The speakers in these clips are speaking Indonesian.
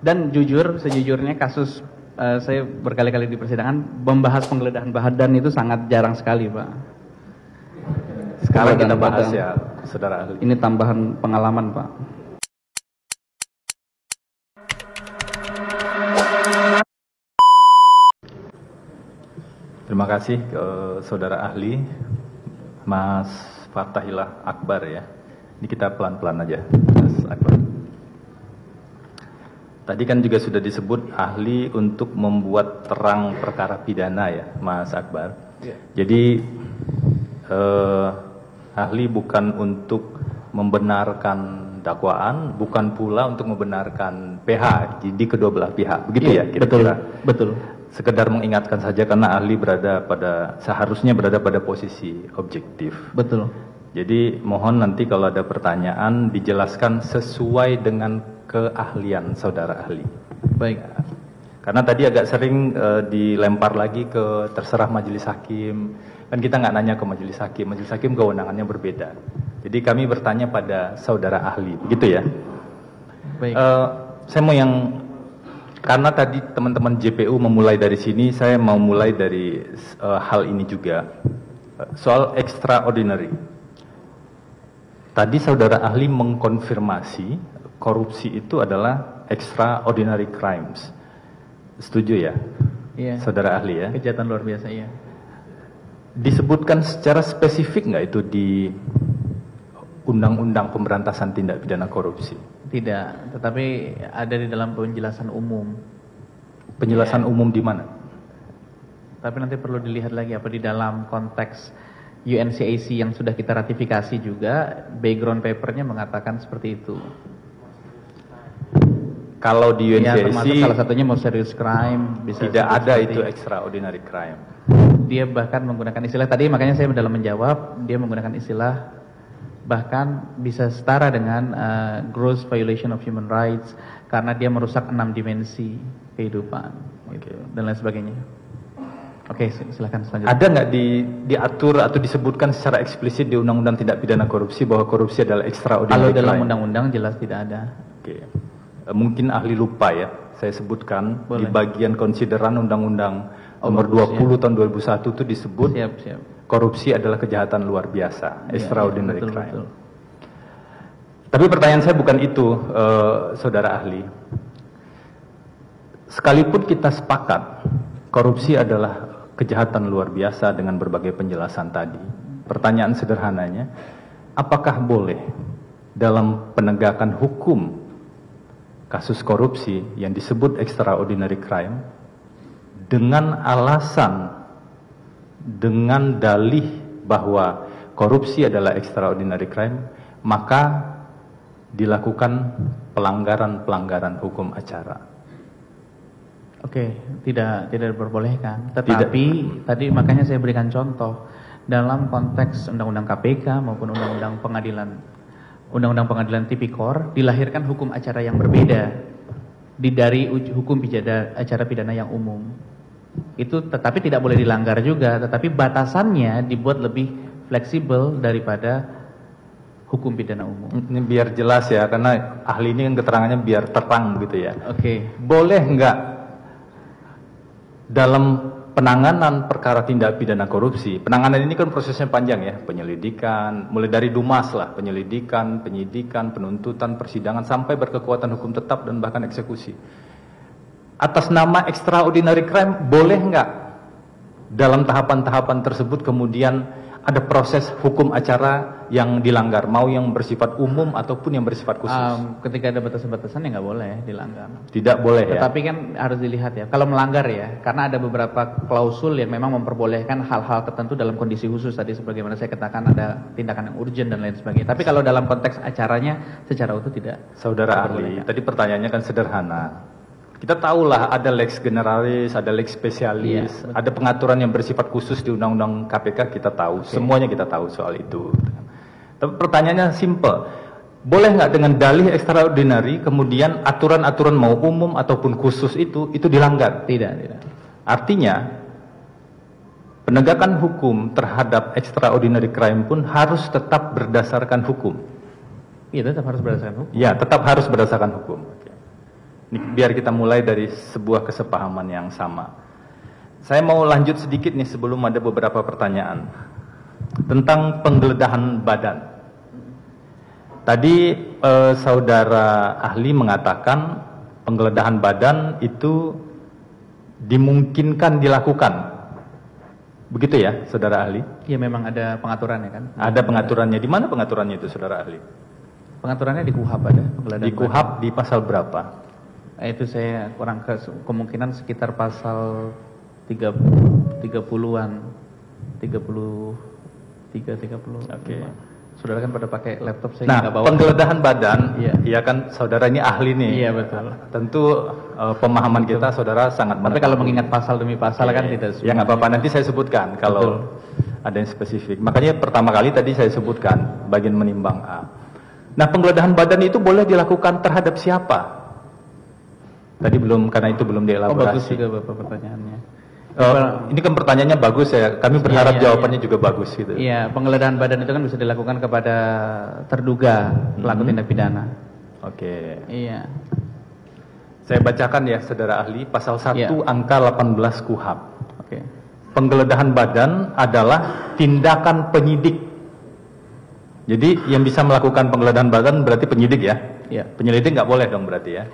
Dan jujur, sejujurnya kasus saya berkali-kali di persidangan membahas penggeledahan badan itu sangat jarang sekali, Pak. Sekarang kita bahas ya, saudara ahli. Ini tambahan pengalaman, Pak. Terima kasih saudara ahli, Mas Fathahillah Akbar ya. Ini kita pelan-pelan aja, Mas Akbar. Tadi kan juga sudah disebut ahli untuk membuat terang perkara pidana ya, Mas Akbar. Ya. Jadi ahli bukan untuk membenarkan dakwaan, bukan pula untuk membenarkan PH. Jadi kedua belah pihak, begitu ya? Kira-kira. Betul. Sekedar mengingatkan saja karena ahli seharusnya berada pada posisi objektif. Betul. Jadi mohon nanti kalau ada pertanyaan dijelaskan sesuai dengan keahlian saudara ahli. Baik. Karena tadi agak sering dilempar lagi ke terserah majelis hakim. Kan kita nggak nanya ke majelis hakim kewenangannya berbeda. Jadi kami bertanya pada saudara ahli, begitu ya. Baik. Saya mau karena tadi teman-teman JPU memulai dari sini, saya mau mulai dari hal ini juga. Soal extraordinary. Tadi saudara ahli mengkonfirmasi korupsi itu adalah extraordinary crimes. Setuju ya? Iya. Saudara ahli ya? Kejahatan luar biasa, iya. Disebutkan secara spesifik nggak itu di Undang-Undang Pemberantasan Tindak Pidana Korupsi? Tidak, tetapi ada di dalam penjelasan umum. Penjelasan umum di mana? Tapi nanti perlu dilihat lagi apa di dalam konteks UNCAC yang sudah kita ratifikasi juga, background papernya mengatakan seperti itu. Kalau di Ya, UNCAC termasuk salah satunya mau serious crime, bisa tidak ada seperti itu extraordinary crime. Dia bahkan menggunakan istilah tadi, makanya saya dalam menjawab, dia menggunakan istilah bahkan bisa setara dengan gross violation of human rights karena dia merusak 6 dimensi kehidupan, gitu, dan lain sebagainya. Oke, silakan selanjutnya. Ada nggak diatur atau disebutkan secara eksplisit di Undang-Undang Tindak Pidana Korupsi bahwa korupsi adalah extraordinary crime? Kalau dalam undang-undang jelas tidak ada. Oke. Mungkin ahli lupa ya, saya sebutkan. Boleh. Di bagian konsideran Undang-Undang nomor 20 tahun 2001 itu disebut Siap. korupsi adalah kejahatan luar biasa, extraordinary betul, crime. betul. Tapi pertanyaan saya bukan itu, saudara ahli. Sekalipun kita sepakat korupsi adalah kejahatan luar biasa dengan berbagai penjelasan tadi, pertanyaan sederhananya, apakah boleh dalam penegakan hukum kasus korupsi yang disebut extraordinary crime dengan alasan, dengan dalih bahwa korupsi adalah extraordinary crime, maka dilakukan pelanggaran-pelanggaran hukum acara? Oke, tidak diperbolehkan. Tetapi tadi makanya saya berikan contoh dalam konteks Undang-Undang KPK maupun Undang-Undang Pengadilan Tipikor dilahirkan hukum acara yang berbeda dari hukum acara pidana yang umum. Itu tetapi tidak boleh dilanggar juga, tetapi batasannya dibuat lebih fleksibel daripada hukum pidana umum. Ini biar jelas ya, karena ahli ini kan keterangannya biar terang gitu ya. Oke. Boleh nggak dalam penanganan perkara tindak pidana korupsi, penanganan ini kan prosesnya panjang ya, penyelidikan, mulai dari Dumas lah, penyelidikan, penyidikan, penuntutan, persidangan, sampai berkekuatan hukum tetap dan bahkan eksekusi. Atas nama extraordinary crime, boleh nggak dalam tahapan-tahapan tersebut kemudian ada proses hukum acara yang dilanggar, mau yang bersifat umum ataupun yang bersifat khusus? Ketika ada batasan-batasan ya nggak boleh dilanggar. Tidak boleh ya? Tetapi kan harus dilihat ya, kalau melanggar ya, karena ada beberapa klausul yang memang memperbolehkan hal-hal tertentu dalam kondisi khusus, tadi sebagaimana saya katakan ada tindakan yang urgent dan lain sebagainya. Tapi kalau dalam konteks acaranya secara utuh tidak. Saudara ahli, tadi pertanyaannya kan sederhana. Kita tahulah ada lex generalis, ada lex spesialis, ada pengaturan yang bersifat khusus di Undang-Undang KPK, kita tahu, semuanya kita tahu soal itu. Tapi pertanyaannya simple, boleh nggak dengan dalih extraordinary kemudian aturan-aturan mau umum ataupun khusus itu dilanggar? Tidak. Artinya penegakan hukum terhadap extraordinary crime pun harus tetap berdasarkan hukum. Iya, tetap harus berdasarkan hukum. Ya, tetap harus berdasarkan hukum. Ini biar kita mulai dari sebuah kesepahaman yang sama. Saya mau lanjut sedikit nih sebelum ada beberapa pertanyaan tentang penggeledahan badan. Tadi saudara ahli mengatakan penggeledahan badan itu dimungkinkan dilakukan. Begitu ya, saudara ahli? Ya memang ada pengaturannya kan? Ada pengaturannya. Di mana pengaturannya itu, saudara ahli? Pengaturannya di KUHAP ada. Di KUHAP di pasal berapa? Itu saya kurang kemungkinan sekitar pasal 30-an. 30. Oke. Saudara kan pada pakai laptop, saya Nah, nggak bawa. penggeledahan badan, Iya. ya kan saudara ini ahli nih. Iya betul. Tentu pemahaman kita saudara sangat Tapi kalau mengingat pasal demi pasal kan tidak ya nggak apa-apa, nanti saya sebutkan kalau ada yang spesifik. Makanya pertama kali tadi saya sebutkan bagian menimbang A. Nah, penggeledahan badan itu boleh dilakukan terhadap siapa? Tadi belum, karena itu belum dielaborasi. Oh bagus juga Bapak pertanyaannya. Ini kan pertanyaannya bagus ya. Kami berharap jawabannya juga bagus gitu. Iya, penggeledahan badan itu kan bisa dilakukan kepada terduga pelaku tindak pidana. Oke. Iya. Saya bacakan ya, saudara ahli, pasal 1 angka 18 KUHAP. Oke. Penggeledahan badan adalah tindakan penyidik. Jadi yang bisa melakukan penggeledahan badan berarti penyidik ya? Iya. Penyelidik nggak boleh dong berarti ya?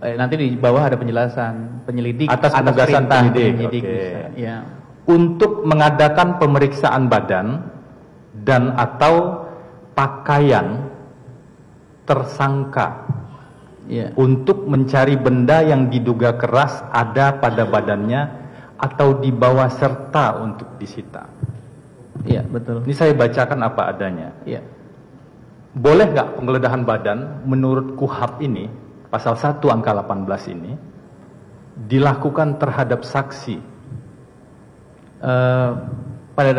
Nanti di bawah ada penjelasan penyelidik Atas penugasan perintah penyidik. Oke. bisa. Ya. Untuk mengadakan pemeriksaan badan dan atau pakaian tersangka Iya. untuk mencari benda yang diduga keras ada pada badannya atau dibawa serta untuk disita. Iya, betul. Ini saya bacakan apa adanya. Iya. Boleh nggak penggeledahan badan menurut KUHAP ini, pasal 1 angka 18 ini, dilakukan terhadap saksi? Pada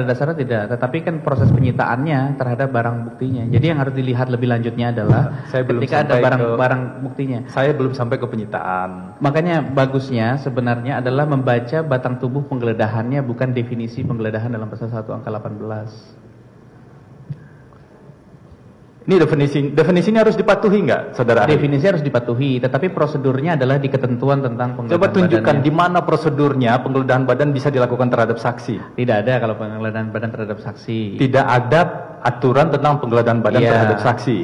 dasarnya tidak, tetapi kan proses penyitaannya terhadap barang buktinya. Jadi yang harus dilihat lebih lanjutnya adalah ketika ada barang buktinya. Saya belum sampai ke penyitaan. Makanya bagusnya sebenarnya adalah membaca batang tubuh penggeledahannya, bukan definisi penggeledahan dalam pasal 1 angka 18. Ini definisinya harus dipatuhi nggak, saudara? Definisi harus dipatuhi, tetapi prosedurnya adalah di ketentuan tentang penggeledahan. Coba tunjukkan badannya. di mana prosedurnya penggeledahan badan bisa dilakukan terhadap saksi. Tidak ada kalau penggeledahan badan terhadap saksi. Tidak ada aturan tentang penggeledahan badan terhadap saksi.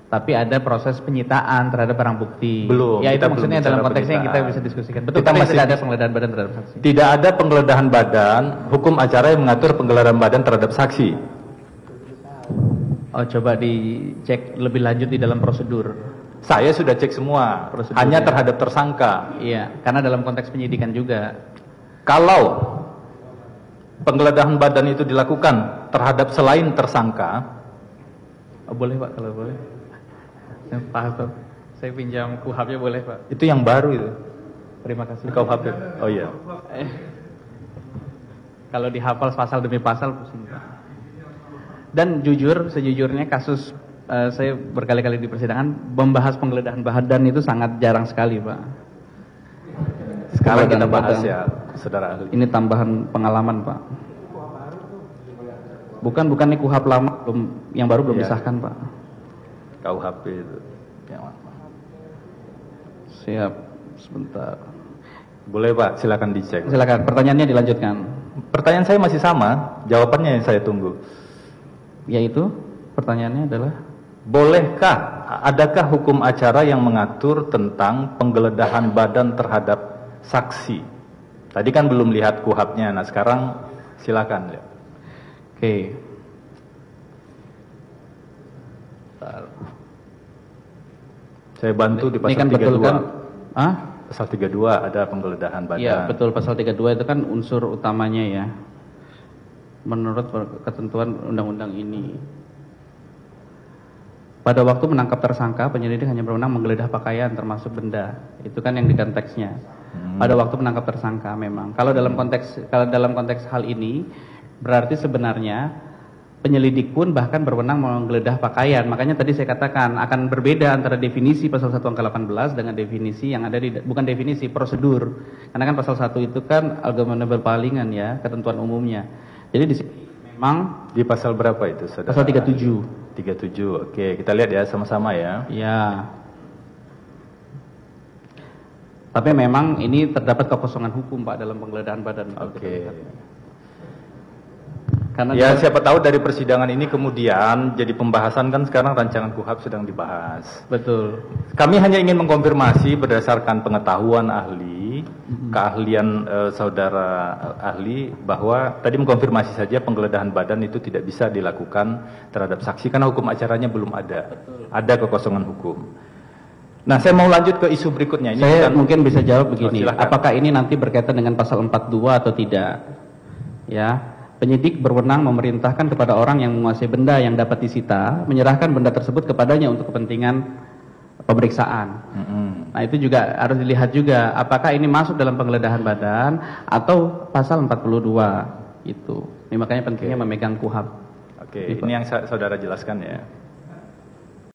Tapi ada proses penyitaan terhadap barang bukti. Belum. Ya itu Kita maksudnya belum dalam bicara konteksnya penyitaan. kita bisa diskusikan. Betul, Kita tapi masih tidak ada penggeledahan badan terhadap saksi. Tidak ada penggeledahan badan, hukum acara yang mengatur penggeledahan badan terhadap saksi. Oh, coba dicek lebih lanjut di dalam prosedur. Saya sudah cek semua, Prosedurnya. hanya terhadap tersangka. Iya, karena dalam konteks penyidikan juga. Kalau penggeledahan badan itu dilakukan terhadap selain tersangka, Oh, boleh Pak, kalau boleh. Pak, saya pinjam KUHAP-nya boleh Pak. itu yang baru itu. Terima kasih. KUHAP. Oh iya. Kalau dihafal pasal demi pasal pusing Pak. Dan sejujurnya kasus saya berkali-kali di persidangan membahas penggeledahan badan itu sangat jarang sekali Pak. Sekarang kita Penggeledahan bahas badan. ya, saudara ahli. Ini tambahan pengalaman Pak. Bukan ini KUHAP lama, yang baru belum Iya. disahkan Pak. KUHP itu. Yang mana? Siap, sebentar. Boleh Pak, silakan dicek. Silakan, pertanyaannya dilanjutkan. Pertanyaan saya masih sama, jawabannya yang saya tunggu. Yaitu, pertanyaannya adalah, Bolehkah, adakah hukum acara yang mengatur tentang penggeledahan badan terhadap saksi? Tadi kan belum lihat KUHAP-nya, nah sekarang silakan. Ya. oke. Saya bantu di pasal Ini kan 32. betul kan? Ah? Pasal 32 ada penggeledahan badan. Iya, betul, pasal 32 itu kan unsur utamanya ya. Menurut ketentuan undang-undang ini. Pada waktu menangkap tersangka, penyelidik hanya berwenang menggeledah pakaian termasuk benda. Itu kan yang di konteksnya. Pada waktu menangkap tersangka memang. Kalau dalam konteks hal ini berarti sebenarnya penyelidik pun bahkan berwenang menggeledah pakaian. Makanya tadi saya katakan akan berbeda antara definisi pasal 1 angka 18 dengan definisi yang ada di bukan definisi, prosedur. Karena kan pasal 1 itu kan argumen berpalingan ya, ketentuan umumnya. Jadi di sini memang Di pasal berapa itu, saudara? pasal 37. 37, oke. Kita lihat ya sama-sama ya. Ya. Tapi memang ini terdapat kekosongan hukum Pak dalam penggeledahan badan. Oke. Karena Ya siapa tahu dari persidangan ini kemudian jadi pembahasan, kan sekarang rancangan KUHP sedang dibahas. betul. Kami hanya ingin mengkonfirmasi berdasarkan pengetahuan ahli, keahlian saudara ahli, bahwa tadi mengkonfirmasi saja penggeledahan badan itu tidak bisa dilakukan terhadap saksi karena hukum acaranya belum ada. Ada kekosongan hukum. Nah, saya mau lanjut ke isu berikutnya. Ini Saya bukan- mungkin bisa jawab begini, silakan. apakah ini nanti berkaitan dengan pasal 42 atau tidak? Ya, penyidik berwenang memerintahkan kepada orang yang menguasai benda yang dapat disita, menyerahkan benda tersebut kepadanya untuk kepentingan pemeriksaan. Nah, itu juga harus dilihat juga, apakah ini masuk dalam penggeledahan badan atau pasal 42 itu. Ini makanya pentingnya memegang KUHP. Oke, ini yang saudara jelaskan ya.